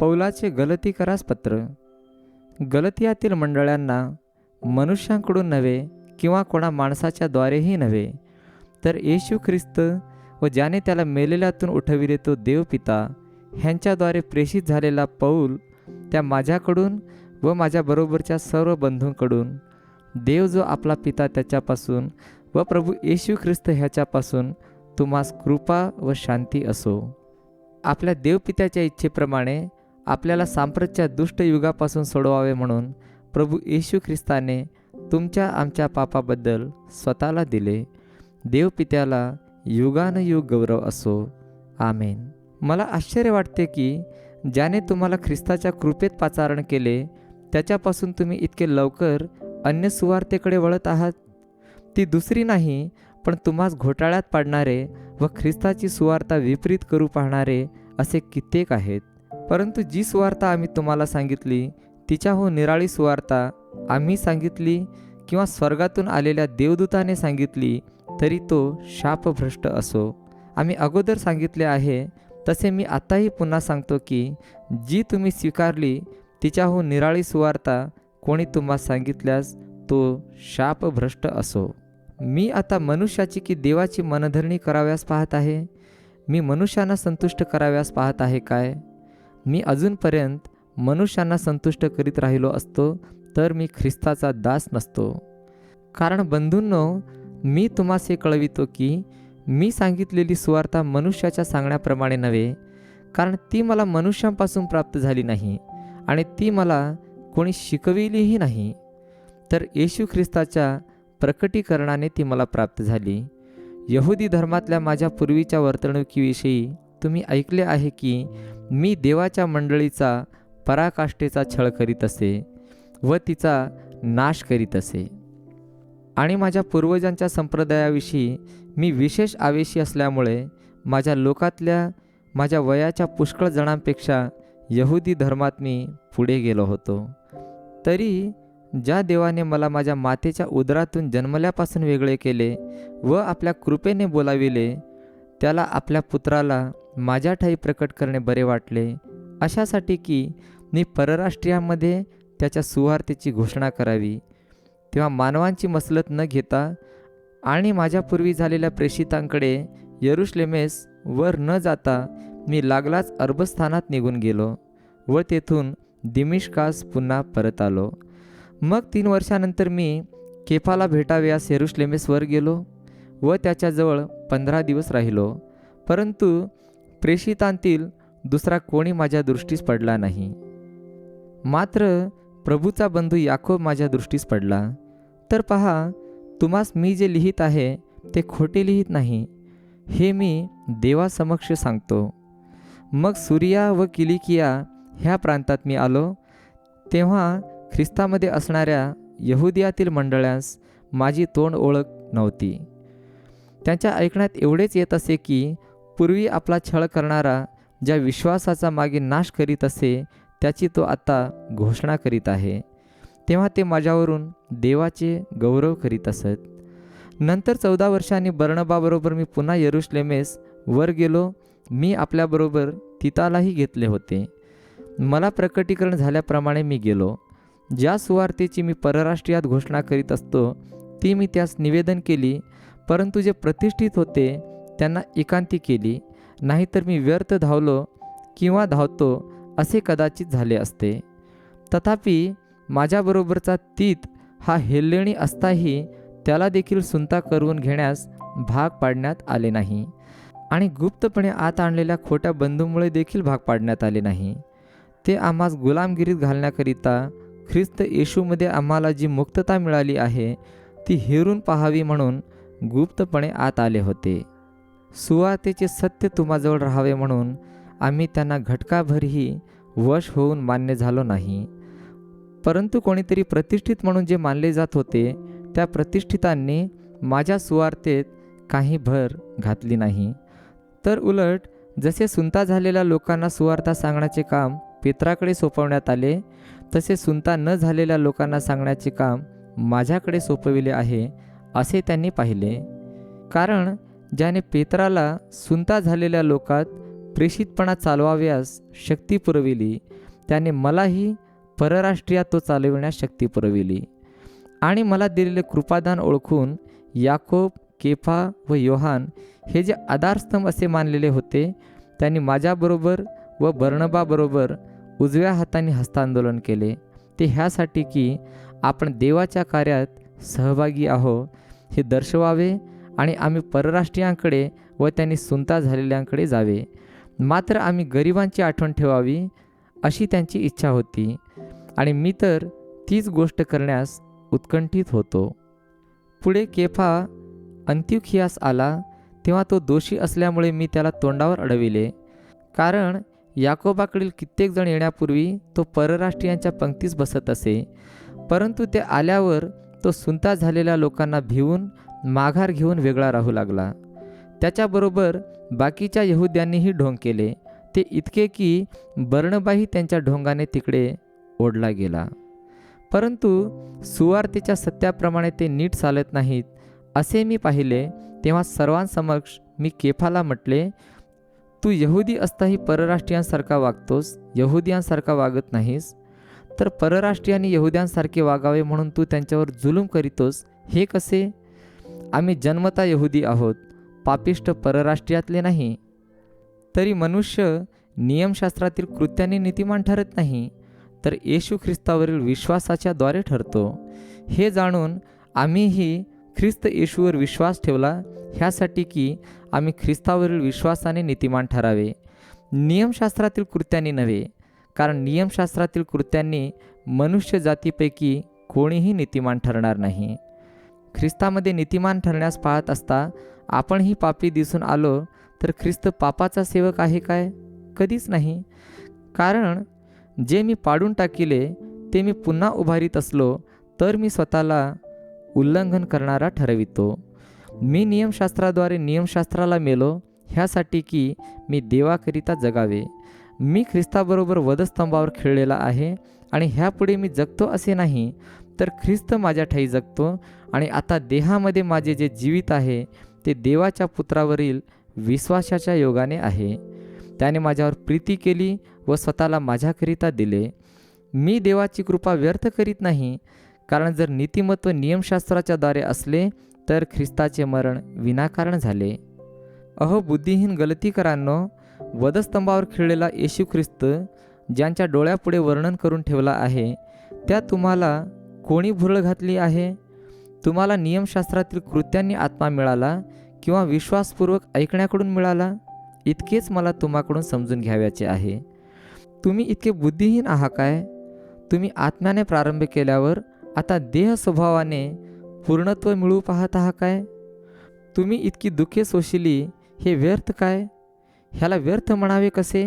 पौलाचे गलतीकरास पत्र. गलतियातील मंडळांना मनुष्यांकडून नव्हे किंवा कोणा माणसाच्या द्वारेही नव्हे, तर येशू ख्रिस्त व ज्याने त्याला मेलेल्यातून उठविले तो देव पिता ह्यांच्याद्वारे प्रेषित झालेला पौल, त्या माझ्याकडून व माझ्याबरोबरच्या सर्व बंधूंकडून, देव जो आपला पिता त्याच्यापासून व प्रभू येशू ख्रिस्त ह्याच्यापासून तुम्हास कृपा व शांती असो. आपल्या देवपित्याच्या इच्छेप्रमाणे आपल्याला सांप्रतच्या दुष्ट युगापासून सोडवावे म्हणून प्रभू येशू ख्रिस्ताने तुमच्या आमच्या पापाबद्दल स्वतःला दिले. देवपित्याला युगानुयुग गौरव असो. आमेन. मला आश्चर्य वाटते की ज्याने तुम्हाला ख्रिस्ताच्या कृपेत पाचारण केले त्याच्यापासून तुम्ही इतके लवकर अन्य सुवार्तेकडे वळत आहात. ती दुसरी नाही, पण तुम्हास घोटाळ्यात पाडणारे व ख्रिस्ताची सुवार्ता विपरीत करू पाहणारे असे कित्येक आहेत. परंतु जी सुवार्ता आम्ही तुम्हाला सांगितली तिच्याहून निराळी सुवार्ता आम्ही सांगितली किंवा स्वर्गातून आलेल्या देवदूताने सांगितली तरी तो शापभ्रष्ट असो. आम्ही अगोदर सांगितले आहे तसे मी आताही पुन्हा सांगतो की जी तुम्ही स्वीकारली तिच्याहून निराळी सुवार्ता कोणी तुम्हाला सांगितल्यास तो शापभ्रष्ट असो. मी आता मनुष्याची की देवाची मनधरणी कराव्यास पाहत आहे? मी मनुष्यांना संतुष्ट कराव्यास पाहत आहे काय? मी अजूनपर्यंत मनुष्यांना संतुष्ट करीत राहिलो असतो तर मी ख्रिस्ताचा दास नसतो. कारण बंधूंनो, मी तुम्हास हे कळवितो की मी सांगितलेली सुवार्ता मनुष्याच्या सांगण्याप्रमाणे नव्हे, कारण ती मला मनुष्यांपासून प्राप्त झाली नाही आणि ती मला कोणी शिकविलीही नाही, तर येशू ख्रिस्ताच्या प्रकटीकरणाने ती मला प्राप्त झाली. यहुदी धर्मातल्या माझ्या पूर्वीच्या वर्तणुकीविषयी तुम्ही ऐकले आहे की मी देवाच्या मंडळीचा पराकाष्ठेचा छळ करीत असे व तिचा नाश करीत असे. आणि माझ्या पूर्वजांच्या संप्रदायाविषयी मी विशेष आवेशी असल्यामुळे माझ्या लोकातल्या माझ्या वयाच्या पुष्कळ जणांपेक्षा यहुदी धर्मात मी पुढे गेलो होतो. तरी ज्या देवाने मला माझ्या मातेच्या उदरातून जन्मल्यापासून वेगळे केले व आपल्या कृपेने बोलाविले, त्याला आपल्या पुत्राला माझ्या ठायी प्रकट करणे बरे वाटले, अशासाठी की मी परराष्ट्रीयांमध्ये त्याच्या सुवार्तेची घोषणा करावी. तेव्हा मानवांची मसलत न घेता आणि माझ्यापूर्वी झालेल्या प्रेषितांकडे यरुशलेमेस वर न जाता मी लागलाच अरबस्थानात निघून गेलो व तेथून दिमिश्कास पुन्हा परत आलो. मग 3 वर्षानंतर मी केफाला भेटाव्यास यरुशलेमेसवर गेलो व त्याच्याजवळ 15 दिवस राहिलो. परंतु प्रेषितांतील दुसरा कोणी माझ्या दृष्टीस पडला नाही. मात्र प्रभूचा बंधू याकोब माझ्या दृष्टीस पडला. तर पहा, तुम्हास मी जे लिहित आहे ते खोटे लिहित नाही, हे मी देवासमक्ष सांगतो. मग सुरिया व किलिकिया ह्या प्रांतात मी आलो. तेव्हा ख्रिस्तामध्ये असणाऱ्या यहुदियातील मंडळांस माझी तोंड ओळख नव्हती. त्यांच्या ऐकण्यात एवढेच येत असे की पूर्वी आपला छळ करणारा ज्या विश्वासाचा मागे नाश करीत असे त्याची तो आता घोषणा करीत आहे. तेव्हा ते माझ्यावरून देवाचे गौरव करीत असत. नंतर 14 वर्षांनी बर्नबाबरोबर मी पुन्हा यरुशलेमेस वर गेलो. मी आपल्याबरोबर तितालाही घेतले होते. मला प्रकटीकरण झाल्याप्रमाणे मी गेलो. ज्या सुवार्तेची मी परराष्ट्रीयात घोषणा करीत असतो ती मी त्यास निवेदन केली, परंतु जे प्रतिष्ठित होते त्यांना एकांती केली, नाहीतर मी व्यर्थ धावलो किंवा धावतो असे कदाचित झाले असते. तथापि माझ्याबरोबरचा तीत हा हेल्लेणी असताही त्याला देखील सुनता करून घेण्यास भाग पाडण्यात आले नाही आणि गुप्तपणे आत आणलेल्या खोट्या बंधूमुळे देखील भाग पाडण्यात आले नाही. ते आम्हास गुलामगिरीत घालण्याकरिता ख्रिस्त येशूमध्ये आम्हाला जी मुक्तता मिळाली आहे ती हेरून पाहावी म्हणून गुप्तपणे आत आले होते. सुवार्तेचे सत्य तुम्हाजवळ राहावे म्हणून आम्ही त्यांना घटकाभरही वश होऊन मान्य झालो नाही. परंतु कोणीतरी प्रतिष्ठित म्हणून जे मानले जात होते त्या प्रतिष्ठितांनी माझ्या सुवार्तेत काही भर घातली नाही. तर उलट जसे सुनता झालेल्या लोकांना सुवार्ता सांगण्याचे काम पेत्राकडे सोपवण्यात आले, तसे सुनता न झालेल्या लोकांना सांगण्याचे काम माझ्याकडे सोपविले आहे असे त्यांनी पाहिले. कारण ज्याने पेत्राला सुनता झालेल्या लोकात प्रेषितपणा चालवाव्यास शक्ती पुरविली, त्याने मलाही परराष्ट्रीयात तो चालविण्यास शक्ती पुरविली. आणि मला दिलेले कृपादान ओळखून याकोब, केफा व योहान हे जे आधारस्तंभ असे मानलेले होते, त्यांनी माझ्याबरोबर व बर्नबाबरोबर उजव्या हाताने हस्तांदोलन केले. ते ह्यासाठी की आपण देवाच्या कार्यात सहभागी आहोत हे दर्शवावे आणि आम्ही परराष्ट्रीयांकडे व त्यांनी सुनता झालेल्यांकडे जावे. मात्र आम्ही गरिबांची आठवण ठेवावी अशी त्यांची इच्छा होती आणि मी तर तीच गोष्ट करण्यास उत्कंठित होतो. पुढे केफा अंत्योखियास आला, तेव्हा तो दोषी असल्यामुळे मी त्याला तोंडावर अडविले. कारण याकोबाकडील कित्येक जण येण्यापूर्वी तो परराष्ट्रीयांच्या पंक्तीस बसत असे. परंतु ते आल्यावर तो सुनता झालेल्या लोकांना भिवून माघार घेऊन वेगळा राहू लागला. त्याच्याबरोबर बाकीच्या यहुद्यांनीही ढोंग केले, ते इतके की बर्नबाही त्यांच्या ढोंगाने तिकडे ओढला गेला. परंतु सुवार्तेच्या सत्याप्रमाणे ते नीट चालत नाहीत असे मी पाहिले. तेव्हा सर्वांसमक्ष मी केफाला म्हटले, तू यहुदी असताही परराष्ट्रीयांसारखा वागतोस, यहुदियांसारखा वागत नाहीस. तर परराष्ट्रीयांनी यहुद्यांसारखे वागावे म्हणून तू त्यांच्यावर जुलूम करीतोस, हे कसे? आम्ही जन्मता यहुदी आहोत, पापिष्ट परराष्ट्रीयातले नाही. तरी मनुष्य नियमशास्त्रातील कृत्याने नीतिमान ठरत नाही, तर येशू ख्रिस्तावरील विश्वासाच्या द्वारे ठरतो. हे जाणून आम्हीही ख्रिस्त येशूवर विश्वास ठेवला, ह्यासाठी की आम्ही ख्रिस्तावरील विश्वासाने नीतिमान ठरावे, नियमशास्त्रातील कृत्याने नव्हे. कारण नियमशास्त्रातील कृत्यांनी मनुष्य जातीपैकी कोणीही नीतिमान ठरणार नाही. ख्रिस्तामध्ये नीतिमान ठरण्यास पाहत असता आपणही पापी दिसून आलो तर ख्रिस्त पापाचा सेवक आहे काय? कधीच नाही. कारण जे मी पाडून टाकिले ते मी पुन्हा उभारीत असलो तर मी स्वतःला उल्लंघन करणारा ठरवितो. मी नियमशास्त्राद्वारे नियमशास्त्राला मेलो, ह्यासाठी की मी देवाकरिता जगावे. मी ख्रिस्ताबरोबर वधस्तंभावर खिळलेला आहे आणि ह्यापुढे मी जगतो असे नाही, तर ख्रिस्त माझ्या ठायी जगतो. आणि आता देहामध्ये माझे जे जीवित आहे ते देवाच्या पुत्रावरील विश्वासाच्या योगाने आहे. त्याने माझ्यावर प्रीती केली व स्वतःला माझ्याकरिता दिले. मी देवाची कृपा व्यर्थ करीत नाही, कारण जर नीतिमत्व नियमशास्त्राच्या द्वारे असले तर ख्रिस्ताचे मरण विनाकारण झाले. अहो बुद्धिहीन गलतीकरांनो, वधस्तंभावर खिळलेला येशू ख्रिस्त ज्यांच्या डोळ्यापुढे वर्णन करून ठेवला आहे, त्या तुम्हाला कोणी भुरळ घातली आहे? तुम्हाला नियमशास्त्रातील कृत्यांनी आत्मा मिळाला किंवा विश्वासपूर्वक ऐकण्याकडून मिळाला? इतकेच मला तुम्हाकडून समजून घ्यावयाचे आहे. तुम्ही इतके बुद्धिहीन आहात काय? तुम्ही आत्म्याने प्रारंभ केल्यावर आता देह स्वभावाने पूर्णत्व मिळवू पाहत आहात काय? तुम्ही इतकी दुःखे सोशिली, हे व्यर्थ काय? ह्याला व्यर्थ म्हणावे कसे?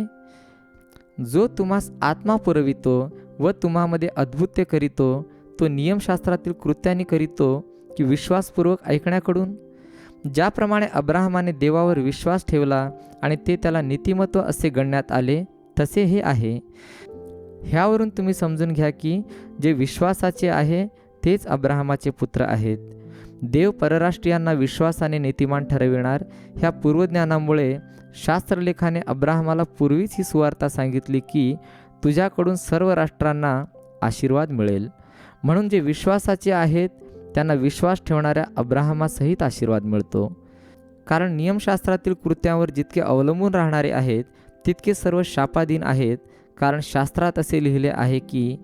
जो तुम्हास आत्मा पुरवितो व तुम्हामध्ये अद्भुत्य करीतो, तो नियमशास्त्रातील कृत्यांनी करीतो की विश्वासपूर्वक ऐकण्याकडून? ज्याप्रमाणे अब्राहमाने देवावर विश्वास ठेवला आणि ते त्याला नीतिमत्व असे गणण्यात आले, तसे हे आहे. ह्यावरून तुम्ही समजून घ्या की जे विश्वासाचे आहे तेच अब्राहमाचे पुत्र आहेत. देव परराष्ट्रीयांना विश्वासाने नीतिमान ठरविणार ह्या पूर्वज्ञानामुळे शास्त्रलेखाने अब्राहमाला पूर्वीच ही सुवार्ता सांगितली की तुझ्याकडून सर्व राष्ट्रांना आशीर्वाद मिळेल. म्हणून जे विश्वासाचे आहेत त्यांना विश्वास ठेवणाऱ्या अब्राहमासहित आशीर्वाद मिळतो. कारण नियमशास्त्रातील कृत्यांवर जितके अवलंबून राहणारे आहेत तितके सर्व शापाधीन आहेत. कारण शास्त्रात असे लिहिले आहे की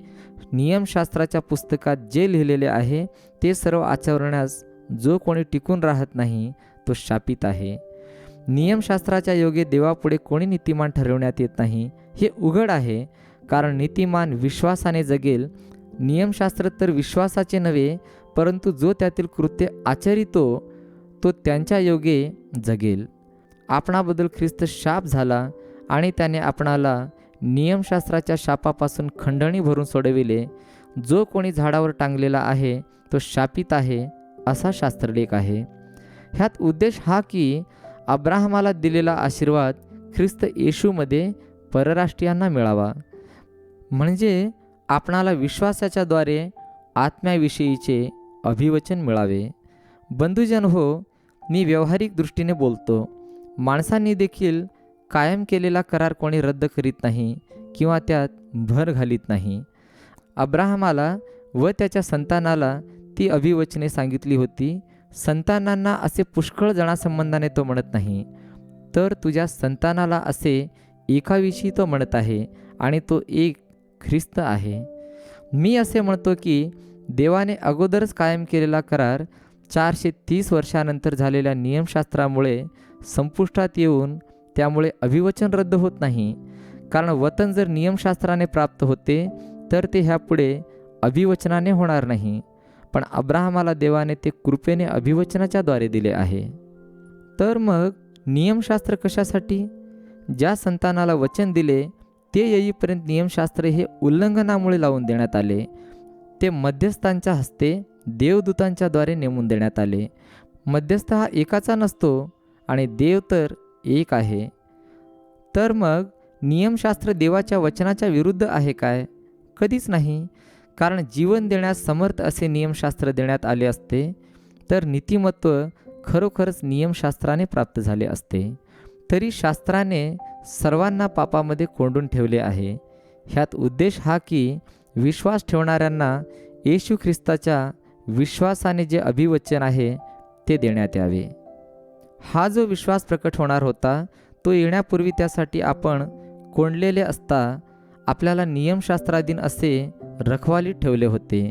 नियमशास्त्राच्या पुस्तकात जे लिहिलेले आहे ते सर्व आचरण्यास जो कोणी टिकून राहत नाही तो शापित आहे. नियमशास्त्राच्या योगे देवापुढे कोणी नीतिमान ठरवण्यात येत नाही, हे उघड आहे. कारण नीतिमान विश्वासाने जगेल. नियमशास्त्र तर विश्वासाचे नव्हे, परंतु जो त्यातील कृत्य आचरितो तो त्यांच्या योगे जगेल. आपणाबद्दल ख्रिस्त शाप झाला आणि त्याने आपणाला नियमशास्त्राच्या शापापासून खंडणी भरून सोडविले. जो कोणी झाडावर टांगलेला आहे तो शापित आहे, असा शास्त्रलेख आहे. ह्यात उद्देश हा की अब्राहमाला दिलेला आशीर्वाद ख्रिस्त येशूमध्ये परराष्ट्रीयांना मिळावा, म्हणजे आपणाला विश्वासाच्या द्वारे आत्म्याविषयीचे अभिवचन मिळावे. बंधुजन हो, मी व्यावहारिक दृष्टीने बोलतो. माणसांनी देखील कायम केलेला करार कोणी रद्द करीत नाही किंवा त्यात भर घालीत नाही. अब्राहमाला व त्याच्या संतानाला ती अभिवचने सांगितली होती. संतानांना असे पुष्कळ जणांसंबंधाने तो म्हणत नाही, तर तुझ्या संतानाला असे एकाविषयी तो म्हणत आहे, आणि तो एक ख्रिस्त आहे. मी असे म्हणतो की देवाने अगोदरच कायम केलेला करार 430 वर्षानंतर झालेल्या नियमशास्त्रामुळे संपुष्टात येऊन त्यामुळे अभिवचन रद्द होत नाही. कारण वतन जर नियमशास्त्राने प्राप्त होते तर ते ह्यापुढे अभिवचनाने होणार नाही, पण अब्राहमाला देवाने ते कृपेने अभिवचनाच्या द्वारे दिले आहे. तर मग नियमशास्त्र कशासाठी? ज्या संतानाला वचन दिले ते येईपर्यंत नियमशास्त्र हे उल्लंघनामुळे लावून देण्यात आले. ते मध्यस्थांच्या हस्ते देवदूतांच्या द्वारे नेमून देण्यात आले. मध्यस्थ हा एकाचा नसतो आणि देव तर एक आहे. तर मग नियमशास्त्र देवाच्या वचनाच्या विरुद्ध आहे काय? कधीच नाही. कारण जीवन देण्यास समर्थ असे नियमशास्त्र देण्यात आले असते तर नीतिमत्व खरोखरच नियमशास्त्राने प्राप्त झाले असते. तरी शास्त्राने सर्वांना पापामध्ये कोंडून ठेवले आहे. ह्यात उद्देश हा की विश्वास ठेवणाऱ्यांना येशू ख्रिस्ताच्या विश्वासाने जे अभिवचन आहे ते देण्यात यावे. हा जो विश्वास प्रकट होणार होता तो येण्यापूर्वी त्यासाठी आपण कोंडलेले असता आपल्याला नियमशास्त्राधीन असे रखवालीत ठेवले होते.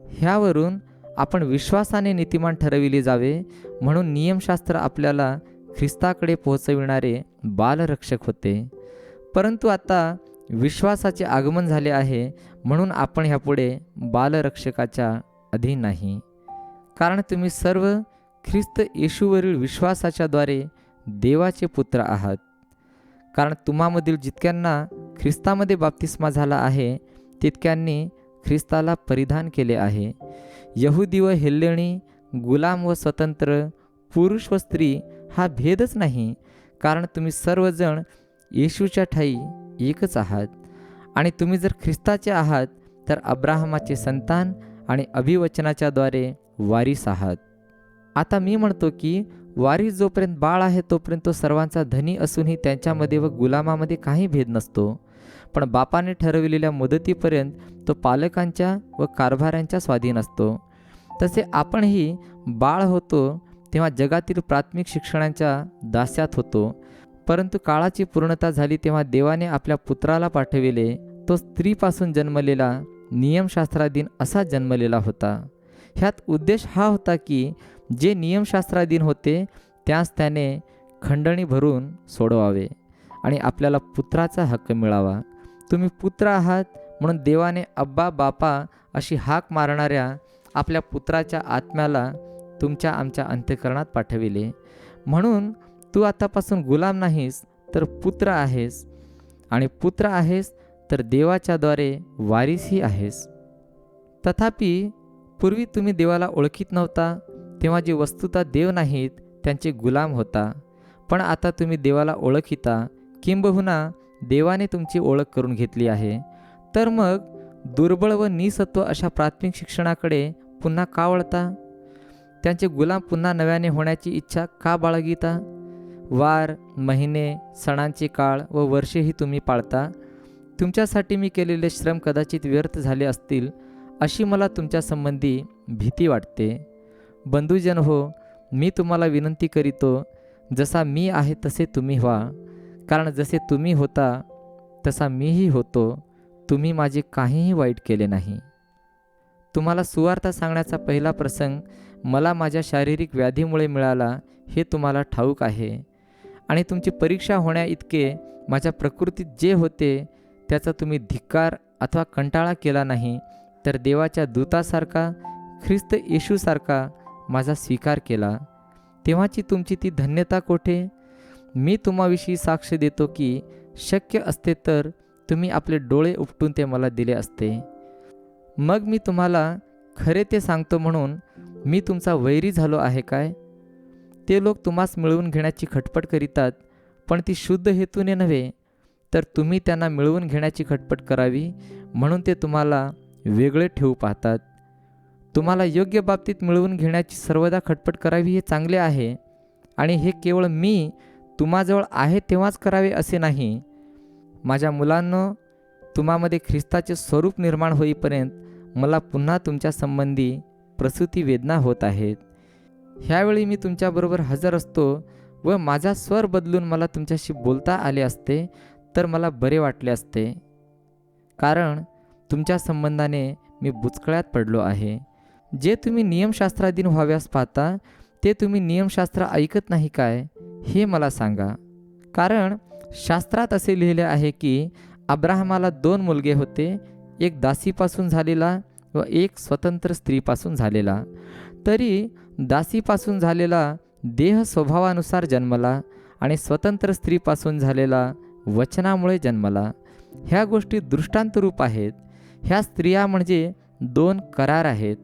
ह्यावरून आपण विश्वासाने नीतिमान ठरविले जावे म्हणून नियमशास्त्र आपल्याला ख्रिस्ताकडे पोहोचविणारे बालरक्षक होते. परंतु आता विश्वासाचे आगमन झाले आहे म्हणून आपण ह्यापुढे बालरक्षकाच्या अधीन नाही. कारण तुम्ही सर्व ख्रिस्त येशूवरील विश्वासाच्याद्वारे देवाचे पुत्र आहात. कारण तुम्हामधील जितक्यांना ख्रिस्तामध्ये बाप्तिस्मा झाला आहे तितक्यांनी ख्रिस्ताला परिधान केले आहे. यहुदी व हेल्लेणी, गुलाम व स्वतंत्र, पुरुष व स्त्री हा भेदच नाही. कारण तुम्ही सर्वजण येशूच्या ठायी एकच आहात. आणि तुम्ही जर ख्रिस्ताचे आहात तर अब्राहमाचे संतान आणि अभिवचनाच्याद्वारे वारीस आहात. आता मी म्हणतो की वारीस जोपर्यंत बाळ आहे तोपर्यंत तो सर्वांचा धनी असूनही त्यांच्यामध्ये व गुलामामध्ये काही भेद नसतो. पण बापाने ठरविलेल्या मुदतीपर्यंत तो पालकांच्या व कारभाऱ्यांच्या स्वाधीन असतो. तसे आपणही बाळ होतो तेव्हा जगातील प्राथमिक शिक्षणाच्या दास्यात होतो. परंतु काळाची पूर्णता झाली तेव्हा देवाने आपल्या पुत्राला पाठविले. तो स्त्रीपासून जन्मलेला नियमशास्त्राधीन असा जन्मलेला होता. ह्यात उद्देश हा होता की जे नियमशास्त्राधीन होते त्यास त्याने खंडणी भरून सोडवावे आणि आपल्याला पुत्राचा हक्क मिळावा. तुम्ही पुत्र आहात म्हणून देवाने अब्बा बापा अशी हाक मारणाऱ्या आपल्या पुत्राच्या आत्म्याला तुमच्या आमच्या अंतःकरणात पाठविले. म्हणून तू आतापासून गुलाम नाहीस तर पुत्र आहेस, आणि पुत्र आहेस तर देवाच्याद्वारे वारीसही आहेस. तथापि पूर्वी तुम्ही देवाला ओळखीत नव्हता तेव्हा जे वस्तुतः देव नाहीत त्यांचे गुलाम होता. पण आता तुम्ही देवाला ओळखिता, किंबहुना देवाने तुमची ओळख करून घेतली आहे. तर मग दुर्बळ व निसत्व अशा प्राथमिक शिक्षणाकडे पुन्हा का वळता? त्यांचे गुलाम पुन्हा नव्याने होण्याची इच्छा का बाळगिता? वार, महिने, सणांचे काळ व वर्षेही तुम्ही पाळता. तुमच्यासाठी मी केलेले श्रम कदाचित व्यर्थ झाले असतील अशी मला तुमच्या संबंधी भीती वाटते. बंधुजन हो, मी तुम्हाला विनंती करीतो, जसा मी आहे तसे तुम्ही व्हा. कारण जसे तुम्ही होता तसा मीही होतो. तुम्ही माझे काहीही वाईट केले नाही. तुम्हाला सुवार्ता सांगण्याचा पहिला प्रसंग मला माझ्या शारीरिक व्याधीमुळे मिळाला हे तुम्हाला ठाऊक आहे. आणि तुमची परीक्षा होण्या इतके माझ्या प्रकृतीत जे होते त्याचा तुम्ही धिक्कार अथवा कंटाळा केला नाही, तर देवाच्या दूतासारखा ख्रिस्त येशूसारखा माझा स्वीकार केला. तेव्हाची तुमची ती धन्यता कोठे? मी तुम्हाविषयी साक्ष देतो की शक्य असते तर तुम्ही आपले डोळे उपटून ते मला दिले असते. मग मी तुम्हाला खरे ते सांगतो म्हणून मी तुमचा वैरी झालो आहे काय? ते लोक तुम्हास मिळवून घेण्याची खटपट करीतात, पण ती शुद्ध हेतूने नव्हे, तर तुम्ही त्यांना मिळवून घेण्याची खटपट करावी म्हणून ते तुम्हाला वेगळे ठेवू पाहतात. तुम्हाला योग्य बाबतीत मिळवून घेण्याची सर्वदा खटपट करावी हे चांगले आहे, आणि हे केवळ मी तुम्हाजवळ आहे तेव्हाच करावे असे नाही. माझ्या मुलांनो, तुम्हामध्ये ख्रिस्ताचे स्वरूप निर्माण होईपर्यंत मला पुन्हा तुमच्या संबंधी प्रसूती वेदना होत आहेत. ह्यावेळी मी तुमच्याबरोबर हजर असतो व माझा स्वर बदलून मला तुमच्याशी बोलता आले असते तर मला बरे वाटले असते, कारण तुमच्या संबंधाने मी बुचकळ्यात पडलो आहे. जे तुम्ही नियमशास्त्राधीन व्हाव्यास पाहता ते तुम्ही नियमशास्त्र ऐकत नाही काय, हे मला सांगा. कारण शास्त्रात असे लिहिले आहे की अब्राहमाला 2 मुलगे होते, एक दासीपासून झालेला व एक स्वतंत्र स्त्रीपासून झालेला. तरी दासीपासून झालेला देह स्वभावानुसार जन्मला आणि स्वतंत्र स्त्रीपासून झालेला वचनामुळे जन्मला. ह्या गोष्टी दृष्टांतरूप आहेत. ह्या स्त्रिया म्हणजे 2 करार आहेत.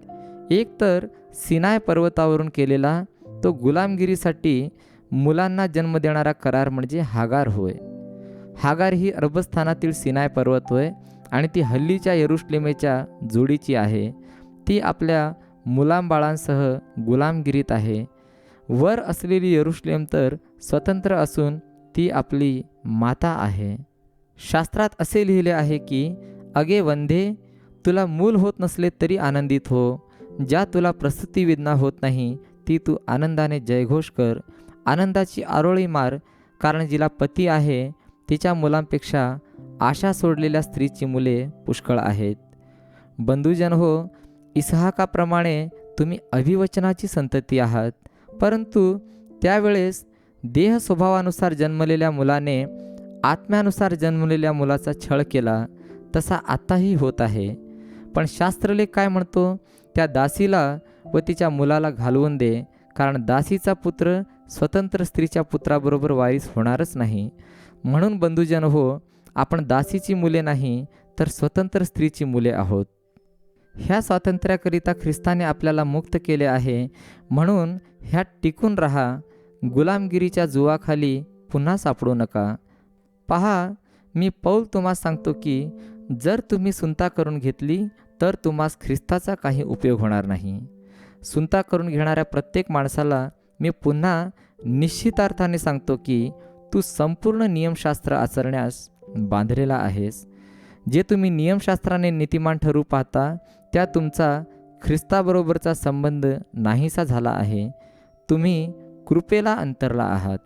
एक तर सिनाय पर्वतावरून केलेला तो गुलामगिरीसाठी मुलांना जन्म देणारा करार म्हणजे हागार होय. हागार ही अरबस्थानातील सिनाय पर्वत होय आणि ती हल्लीच्या यरुशलेमेच्या जोडीची आहे. ती आपल्या मुलांबाळांसह गुलामगिरीत आहे. वर असलेली यरुशलेम तर स्वतंत्र असून ती आपली माता आहे. शास्त्रात असे लिहिले आहे की अगे वंधे, तुला मूल होत नसले तरी आनंदित हो. ज्या तुला प्रसूती वेदना होत नाही ती तू आनंदाने जयघोष कर. आनंदाची आरोळी मार, कारण जिला पती आहे तिच्या मुलांपेक्षा आशा सोडलेल्या स्त्रीची मुले पुष्कळ आहेत. बंधुजन हो, इसहाकाप्रमाणे तुम्ही अभिवचनाची संतती आहात. परंतु त्यावेळेस देह स्वभावानुसार जन्मलेल्या मुलाने आत्म्यानुसार जन्मलेल्या मुलाचा छळ केला, तसा आताही होत आहे. पण शास्त्रलेख काय म्हणतो, त्या दासीला व तिच्या मुलाला घालवून दे, कारण दासीचा पुत्र स्वतंत्र स्त्रीच्या पुत्राबरोबर वारीस होणारच नाही. म्हणून बंधुजन हो, आपण दासीची मुले नाही तर स्वतंत्र स्त्रीची मुले आहोत. ह्या स्वातंत्र्याकरिता ख्रिस्ताने आपल्याला मुक्त केले आहे, म्हणून ह्यात टिकून राहा. गुलामगिरीच्या जुवाखाली पुन्हा सापडू नका. पहा, मी पौल तुम्हाला सांगतो की जर तुम्ही सुनता करून घेतली तर तुम्हास ख्रिस्ताचा काही उपयोग होणार नाही. सुनता करून घेणाऱ्या प्रत्येक माणसाला मी पुन्हा निश्चितार्थाने सांगतो की तू संपूर्ण नियमशास्त्र आचरण्यास बांधलेला आहेस. जे तुम्ही नियमशास्त्राने नीतिमान ठरू पाहता त्या तुमचा ख्रिस्ताबरोबरचा संबंध नाहीसा झाला आहे. तुम्ही कृपेला अंतरला आहात.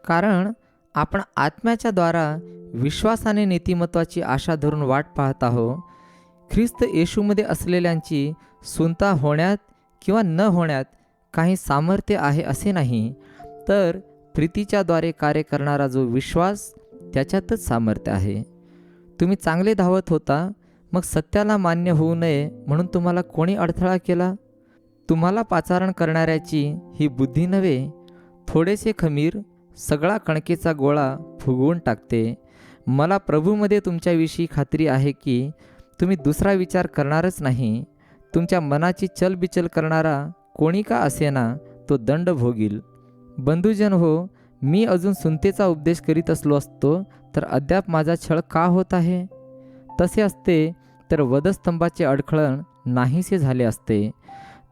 कारण आपण आत्म्याच्या द्वारा विश्वासाने नीतिमत्वाची आशा धरून वाट पाहत आहो. ख्रिस्त येशूमध्ये असलेल्यांची सुनता होण्यात किंवा न होण्यात काही सामर्थ्य आहे असे नाही, तर प्रीतीच्याद्वारे कार्य करणारा जो विश्वास त्याच्यातच सामर्थ्य आहे. तुम्ही चांगले धावत होता, मग सत्याला मान्य होऊ नये म्हणून तुम्हाला कोणी अडथळा केला? तुम्हाला पाचारण करणाऱ्याची ही बुद्धी नव्हे. थोडेसे खमीर सगळा कणकेचा गोळा फुगवून टाकते. मला प्रभूमध्ये तुमच्याविषयी खात्री आहे की तुम्ही दुसरा विचार करणारच नाही. तुमच्या मनाची चलबिचल करणारा कोणी का असेना तो दंड भोगील. बंधुजन हो, मी अजून सुनतेचा उपदेश करीत असलो असतो तर अद्याप माझा छळ का होत आहे? तसे असते तर वधस्तंभाचे अडखळण नाहीसे झाले असते.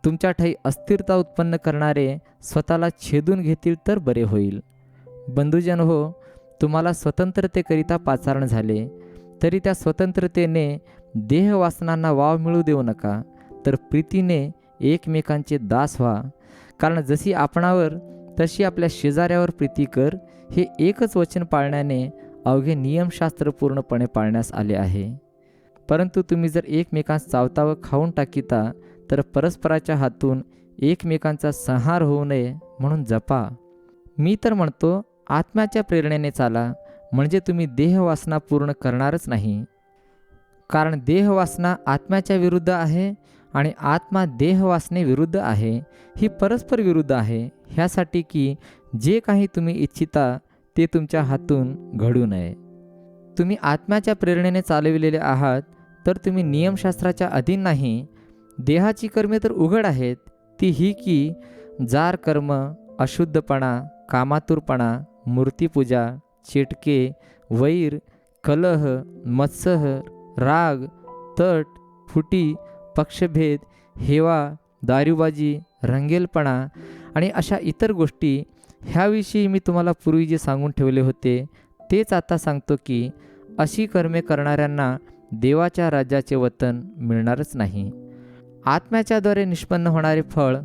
तुमच्या ठाई अस्थिरता उत्पन्न करणारे स्वतःला छेदून घेतील तर बरे होईल. बंधुजन हो, तुम्हाला स्वतंत्रतेकरिता पाचारण झाले, तरी त्या स्वतंत्रतेने देहवासनांना वाव मिळू देऊ नका, तर प्रीतीने एकमेकांचे दास व्हा. कारण जशी आपणावर तशी आपल्या शेजाऱ्यावर प्रीती कर, हे एकच वचन पाळण्याने अवघे नियमशास्त्र पूर्णपणे पाळण्यास आले आहे. परंतु तुम्ही जर एकमेकांस चावता व खाऊन टाकीता तर परस्पराच्या हातून एकमेकांचा संहार होऊ नये म्हणून जपा. मी तर म्हणतो, आत्म्याच्या प्रेरणेने चाला, म्हणजे तुम्ही देहवासना पूर्ण करणारच नाही. कारण देहवासना आत्म्याच्या विरुद्ध आहे आणि आत्मा देहवासने विरुद्ध आहे. ही परस्पर विरुद्ध आहे, ह्यासाठी की जे काही तुम्ही इच्छिता ते तुमच्या हातून घडू नये. तुम्ही आत्म्याच्या प्रेरणेने चालविलेले आहात, तर तुम्ही नियमशास्त्राच्या अधीन नाही. देहाची कर्मे तर उघड आहेत, ती ही की जार कर्म, अशुद्धपणा, कामातुरपणा, मूर्तिपूजा, चेटके, वैर, कलह, मत्सह, राग, तट, फुटी, पक्षभेद, हेवा, दारूबाजी, रंगेलपणा आणि अशा इतर गोष्टी, ह्याविषयी मी तुम्हाला पूर्वी जे सांगून ठेवले होते तेच आता सांगतो की अशी कर्मे करणाऱ्यांना देवाच्या राज्याचे वतन मिळणारच नाही. आत्म्याच्याद्वारे निष्पन्न होणारे फळ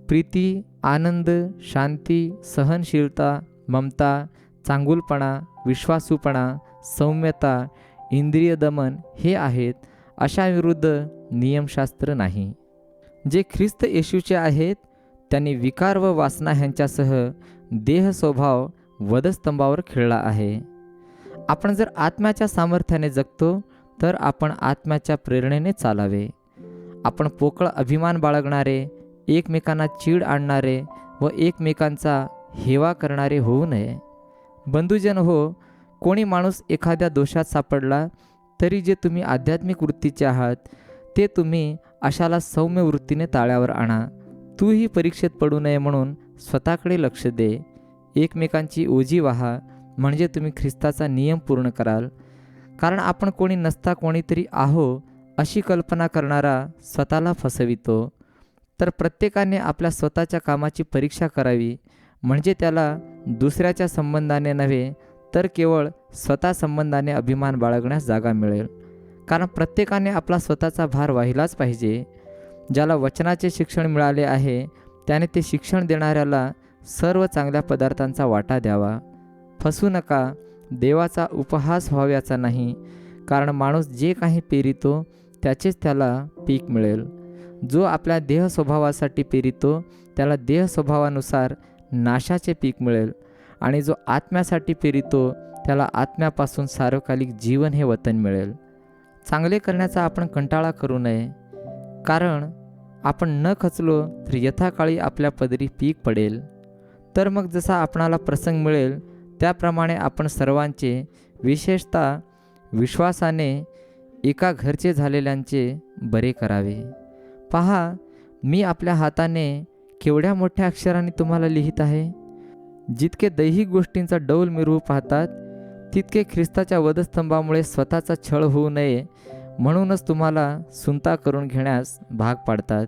प्रीती, आनंद, शांती, सहनशीलता, ममता, चांगुलपणा, विश्वासूपणा, सौम्यता, इंद्रिय दमन हे आहेत. अशा विरुद्ध नियमशास्त्र नाही. जे ख्रिस्त येशूचे आहेत त्यांनी विकार व वासना ह्यांच्यासह देह स्वभाव वधस्तंभावर खिळला आहे. आपण जर आत्म्याच्या सामर्थ्याने जगतो तर आपण आत्म्याच्या प्रेरणेने चालावे. आपण पोकळ अभिमान बाळगणारे, एकमेकांना चीड आणणारे व एकमेकांचा हेवा करणारे होऊ नये. बंधुजन हो, कोणी माणूस एखाद्या दोषात सापडला तरी जे तुम्ही आध्यात्मिक वृत्तीचे आहात ते तुम्ही अशाला सौम्य वृत्तीने ताळ्यावर आणा. तूही परीक्षेत पडू नये म्हणून स्वतःकडे लक्ष दे. एकमेकांची ओझी वाहा, म्हणजे तुम्ही ख्रिस्ताचा नियम पूर्ण कराल. कारण आपण कोणी नसता कोणीतरी आहो अशी कल्पना करणारा स्वतःला फसवितो. तर प्रत्येकाने आपल्या स्वतःच्या कामाची परीक्षा करावी, म्हणजे त्याला दुसऱ्याच्या संबंधाने नव्हे तर केवळ स्वतः संबंधाने अभिमान बाळगण्यास जागा मिळेल. कारण प्रत्येकाने आपला स्वतःचा भार वाहिलाच पाहिजे. ज्याला वचनाचे शिक्षण मिळाले आहे त्याने ते शिक्षण देणाऱ्याला सर्व चांगल्या पदार्थांचा वाटा द्यावा. फसू नका, देवाचा उपहास व्हाव्याचा नाही. कारण माणूस जे काही पेरितो त्याचेच त्याला पीक मिळेल. जो आपल्या देह स्वभावासाठी पेरितो त्याला देह स्वभावानुसार नाशाचे पीक मिळेल, आणि जो आत्म्यासाठी पेरितो त्याला आत्म्यापासून सार्वकालिक जीवन हे वतन मिळेल. चांगले करण्याचा आपण कंटाळा करू नये, कारण आपण न खचलो तर यथाकाळी आपल्या पदरी पीक पडेल. तर मग जसा आपणाला प्रसंग मिळेल त्याप्रमाणे आपण सर्वांचे, विशेषतः विश्वासाने एका घरचे झालेल्यांचे बरे करावे. पहा, मी आपल्या हाताने केवढ्या मोठ्या अक्षरांनी तुम्हाला लिहित आहे. जितके दैहिक गोष्टींचा डौल मिरवू पाहतात तितके ख्रिस्ताच्या वधस्तंभामुळे स्वतःचा छळ होऊ नये म्हणूनच तुम्हाला सुनता करून घेण्यास भाग पाडतात.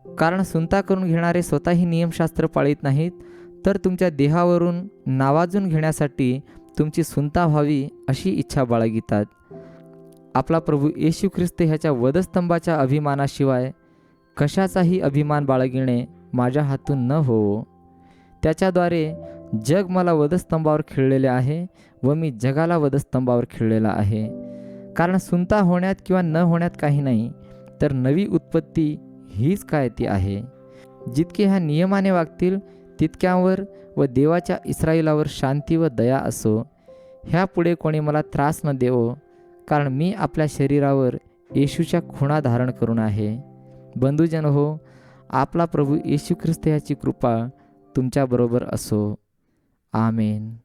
कारण सुनता करून घेणारे स्वतःही नियमशास्त्र पाळीत नाहीत, तर तुमच्या देहावरून नावाजून घेण्यासाठी तुमची सुनता व्हावी अशी इच्छा बाळगितात. आपला प्रभू येशू ख्रिस्त ह्याच्या वधस्तंभाच्या अभिमानाशिवाय कशाचाही अभिमान बाळगिणे माझ्या हातून न होवो. त्याच्याद्वारे जग मला वधस्तंभावर खिळलेले आहे व मी जगाला वधस्तंभावर खिळलेला आहे. कारण सुनता होण्यात किंवा न होण्यात काही नाही, तर नवी उत्पत्ती हीच काय ती आहे. जितके ह्या नियमाने वागतील तितक्यांवर व देवाच्या इस्रायलावर शांती व दया असो. ह्यापुढे कोणी मला त्रास न देवो, कारण मी आपल्या शरीरावर येशूच्या खुणा धारण करून आहे. बंधुजन हो, आपला प्रभू येशू ख्रिस्त ह्याची कृपा तुमच्याबरोबर असो. आमेन.